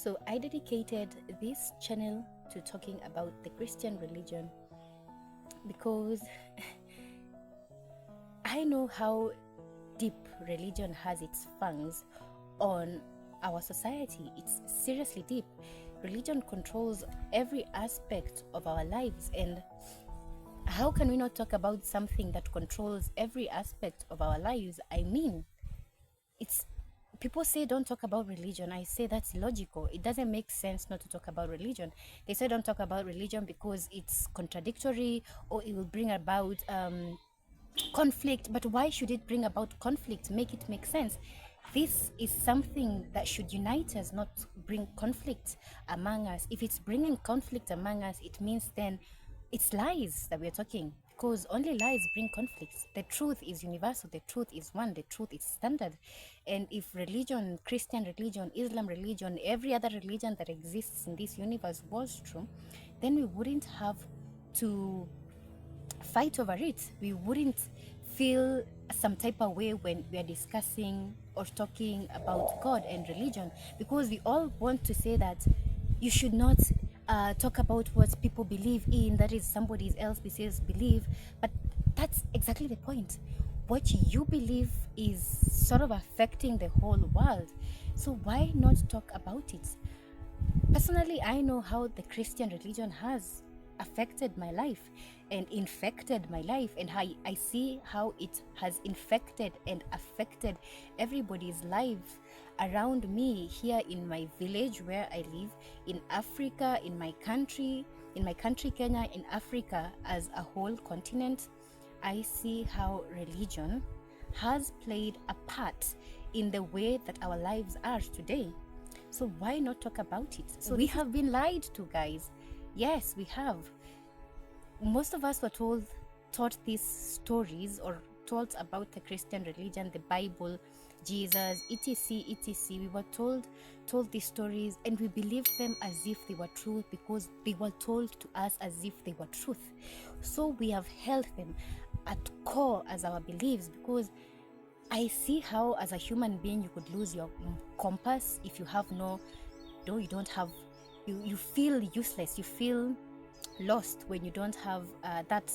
So I dedicated this channel to talking about the Christian religion because I know how deep religion has its fangs on our society. It's seriously deep. Religion controls every aspect of our lives, and how can we not talk about something that controls every aspect of our lives? I mean, it's people say don't talk about religion. I say that's logical. It doesn't make sense not to talk about religion. They say don't talk about religion because it's contradictory or it will bring about conflict. But why should it bring about conflict? Make it make sense. This is something that should unite us, not bring conflict among us. If it's bringing conflict among us, it means then it's lies that we're talking, because only lies bring conflicts. The truth is universal, the truth is one, the truth is standard. And if religion, Christian religion, Islam religion, every other religion that exists in this universe was true, then we wouldn't have to fight over it. We wouldn't feel some type of way when we are discussing or talking about God and religion, because we all want to say that you should not talk about what people believe in, that is somebody else's belief. But that's exactly the point. What you believe is sort of affecting the whole world. So why not talk about it? Personally, I know how the Christian religion has affected my life and infected my life, and I see how it has infected and affected everybody's life around me here in my village where I live, in Africa, in my country Kenya, in Africa as a whole continent. I see how religion has played a part in the way that our lives are today. So why not talk about it? So we have been lied to, guys. Yes, we have. Most of us were taught these stories or told about the Christian religion, the Bible, Jesus, etc., etc. We were told these stories, and we believed them as if they were true because they were told to us as if they were truth. So we have held them at core as our beliefs, because I see how as a human being you could lose your compass if you have you don't have, you feel useless, you feel lost when you don't have that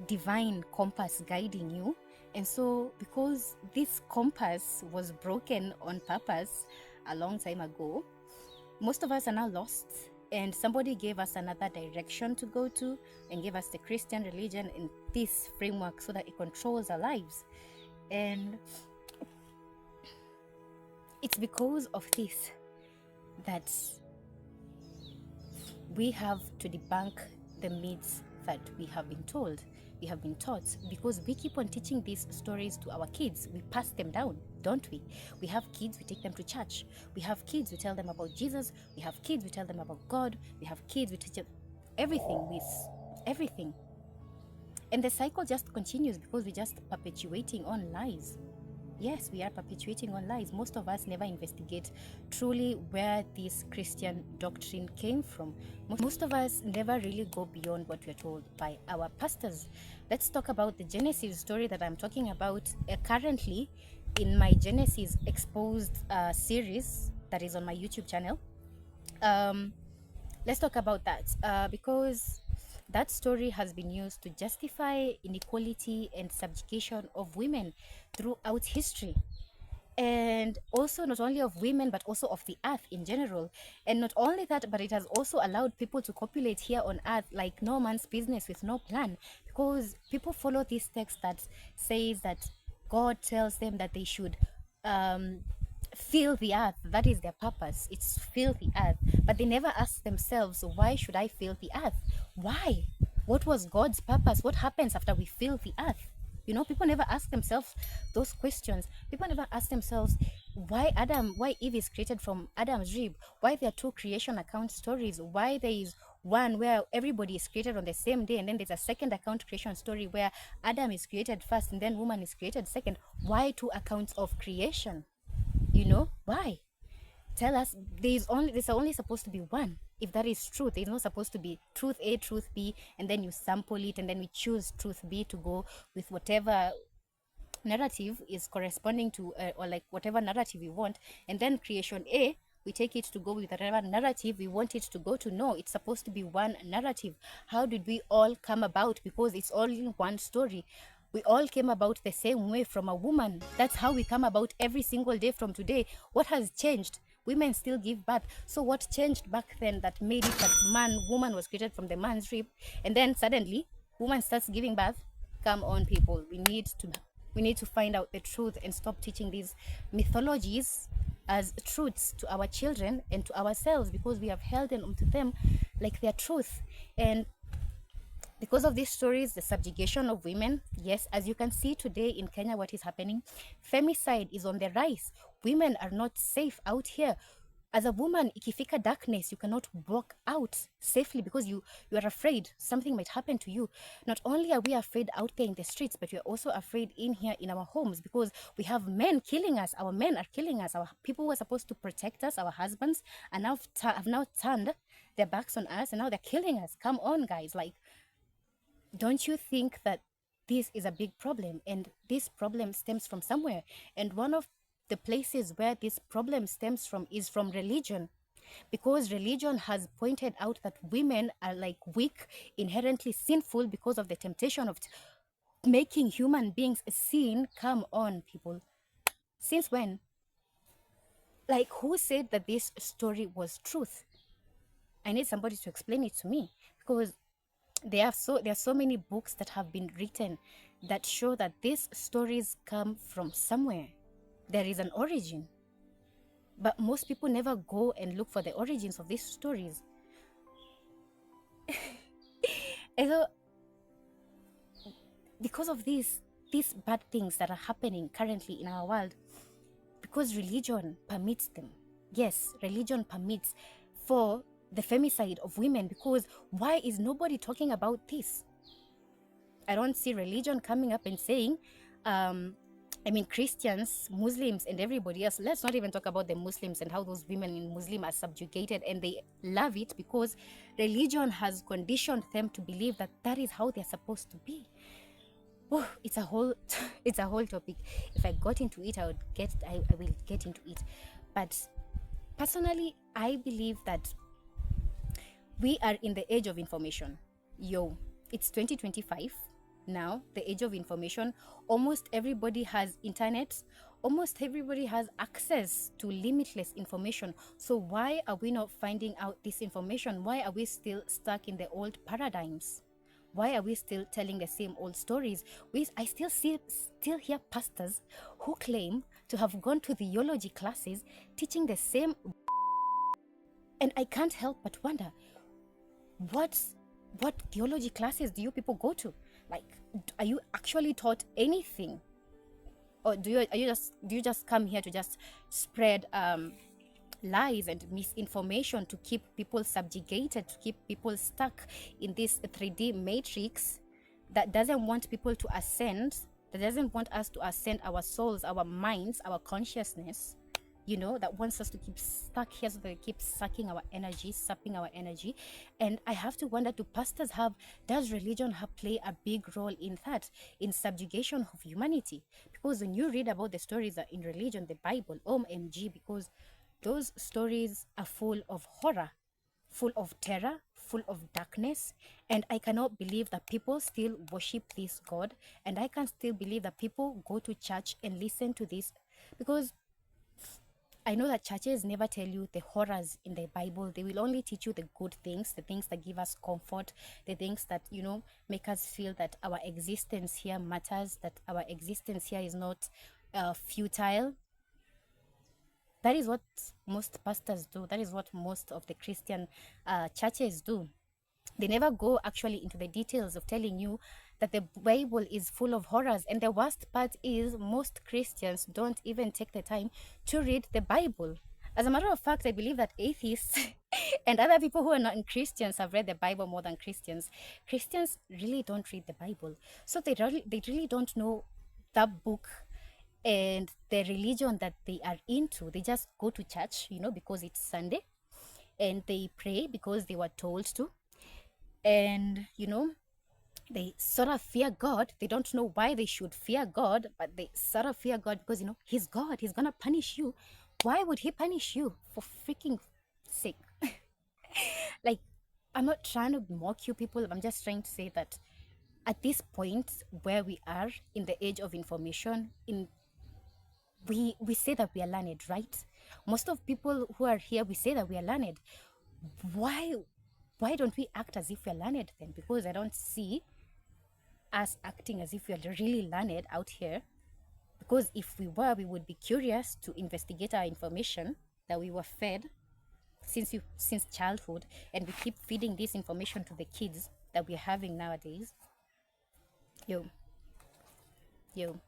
divine compass guiding you. And so because this compass was broken on purpose a long time ago, most of us are now lost, and somebody gave us another direction to go to and gave us the Christian religion in this framework so that it controls our lives. And it's because of this that we have to debunk the myths that we have been told, we have been taught, because we keep on teaching these stories to our kids. We pass them down, don't we? We have kids, we take them to church. We have kids, we tell them about Jesus. We have kids, we tell them about God. We have kids, we teach them everything. And the cycle just continues because we're just perpetuating on lies. Yes, we are perpetuating on lies. Most of us never investigate truly where this Christian doctrine came from. Most of us never really go beyond what we're told by our pastors. Let's talk about the Genesis story that I'm talking about currently in my Genesis Exposed series that is on my YouTube channel. Let's talk about that because that story has been used to justify inequality and subjugation of women throughout history. And also not only of women, but also of the earth in general. And not only that, but it has also allowed people to copulate here on earth like no man's business with no plan. Because people follow this text that says that God tells them that they should fill the earth. That is their purpose. It's fill the earth. But they never ask themselves, why should I fill the earth? Why? What was God's purpose? What happens after we fill the earth? You know, people never ask themselves those questions. People never ask themselves why Eve is created from Adam's rib, why there are two creation account stories, why there is one where everybody is created on the same day, and then there's a second account creation story where Adam is created first and then woman is created second. Why two accounts of creation? You know, why? Tell us. There's only supposed to be one. If that is truth, there's not supposed to be truth A, truth B, and then you sample it, and then we choose truth B to go with whatever narrative is corresponding to or like whatever narrative we want, and then creation A we take it to go with whatever narrative we want it to go to. No, it's supposed to be one narrative. How did we all come about? Because it's all in one story. We all came about the same way, from a woman. That's how we come about every single day from today. What has changed? Women still give birth. So what changed back then that made it that woman was created from the man's rib, and then suddenly woman starts giving birth? Come on, people. We need to find out the truth and stop teaching these mythologies as truths to our children and to ourselves, because we have held on to them like their truth. And because of these stories, the subjugation of women, yes, as you can see today in Kenya, what is happening, femicide is on the rise. Women are not safe out here. As a woman, ikifika darkness, you cannot walk out safely because you are afraid something might happen to you. Not only are we afraid out there in the streets, but we are also afraid in here in our homes, because we have men killing us. Our men are killing us. Our people who are supposed to protect us, our husbands, and have now turned their backs on us, and now they're killing us. Come on, guys. Like, don't you think that this is a big problem? And this problem stems from somewhere. And one of the places where this problem stems from is from religion, because religion has pointed out that women are like weak, inherently sinful, because of the temptation of making human beings sin. Come on, people. Since when? Like, who said that this story was truth? I need somebody to explain it to me, because there are so many books that have been written that show that these stories come from somewhere. There is an origin, but most people never go and look for the origins of these stories. And so, because of these bad things that are happening currently in our world, because religion permits them. Yes, religion permits for the femicide of women. Because why is nobody talking about this? I don't see religion coming up and saying, Christians, Muslims, and everybody else. Let's not even talk about the Muslims and how those women in Muslim are subjugated, and they love it because religion has conditioned them to believe that that is how they're supposed to be. Oh, it's a whole topic. If I got into it, I will get into it. But personally, I believe that we are in the age of information. It's 2025 now, the age of information. Almost everybody has internet. Almost everybody has access to limitless information. So why are we not finding out this information? Why are we still stuck in the old paradigms? Why are we still telling the same old stories? I still hear pastors who claim to have gone to theology classes teaching the same, and I can't help but wonder, what theology classes do you people go to? Like, are you actually taught anything, or do you just come here to just spread lies and misinformation to keep people subjugated, to keep people stuck in this 3D matrix that doesn't want people to ascend, that doesn't want us to ascend our souls, our minds, our consciousness, that wants us to keep stuck here, so they keep sucking our energy, sapping our energy. And I have to wonder, does religion play a big role in that, in subjugation of humanity? Because when you read about the stories that in religion, the Bible, OMG, because those stories are full of horror, full of terror, full of darkness. And I cannot believe that people still worship this God. And I can still believe that people go to church and listen to this, because I know that churches never tell you the horrors in the Bible. They will only teach you the good things, the things that give us comfort, the things that, make us feel that our existence here matters, that our existence here is not futile. That is what most pastors do. That is what most of the Christian churches do. They never go actually into the details of telling you that the Bible is full of horrors. And the worst part is, most Christians don't even take the time to read the Bible. As a matter of fact, I believe that atheists and other people who are not Christians have read the Bible more than Christians. Christians really don't read the Bible. So they really don't know that book and the religion that they are into. They just go to church, because it's Sunday, and they pray because they were told to. And, they sort of fear God. They don't know why they should fear God, but they sort of fear God because, He's God. He's going to punish you. Why would he punish you for freaking sake? Like, I'm not trying to mock you people. I'm just trying to say that at this point where we are in the age of information, we say that we are learned, right? Most of people who are here, we say that we are learned. Why why don't we act as if we're learned then? Because I don't see us acting as if we're really learned out here. Because if we were, we would be curious to investigate our information that we were fed since childhood, and we keep feeding this information to the kids that we're having nowadays. Yo, yo,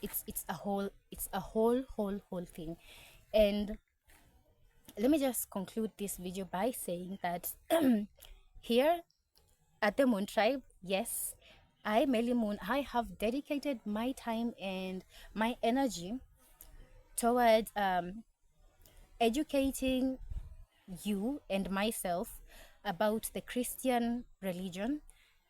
it's a whole thing. And let me just conclude this video by saying that here at the Moon Tribe, yes, I, Melly Moon, I have dedicated my time and my energy towards educating you and myself about the Christian religion,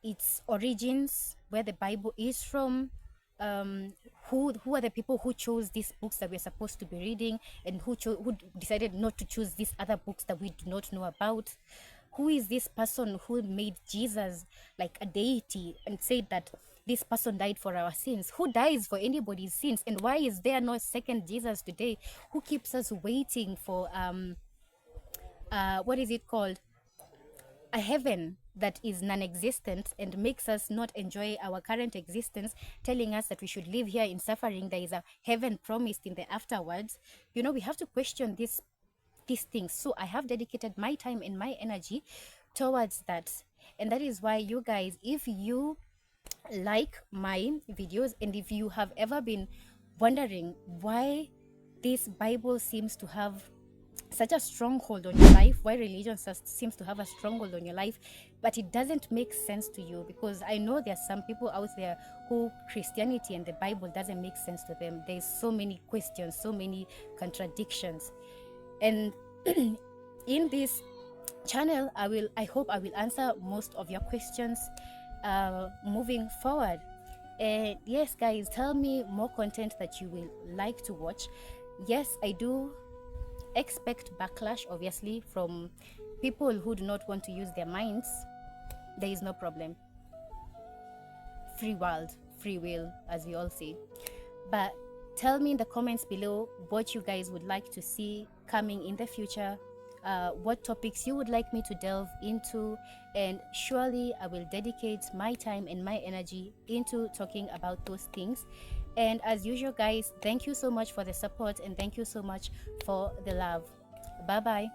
its origins, where the Bible is from, who are the people who chose these books that we're supposed to be reading, and who decided not to choose these other books that we do not know about. Who is this person who made Jesus like a deity and said that this person died for our sins? Who dies for anybody's sins? And why is there no second Jesus today? Who keeps us waiting for what is it called, a heaven that is non-existent, and makes us not enjoy our current existence, telling us that we should live here in suffering? There is a heaven promised in the afterwards. You know, we have to question these things. So I have dedicated my time and my energy towards that. And that is why, you guys, if you like my videos, and if you have ever been wondering why this Bible seems to have such a stronghold on your life, why religion seems to have a stronghold on your life, but it doesn't make sense to you, because I know there are some people out there who Christianity and the Bible doesn't make sense to them. There's so many questions, so many contradictions. And in this channel, I hope I will answer most of your questions moving forward. And yes, guys, tell me more content that you will like to watch. Yes, I do expect backlash, obviously, from people who do not want to use their minds. There is no problem. Free world, free will, as we all say. But tell me in the comments below what you guys would like to see coming in the future, what topics you would like me to delve into, and surely I will dedicate my time and my energy into talking about those things. And as usual, guys, thank you so much for the support, and thank you so much for the love. Bye bye.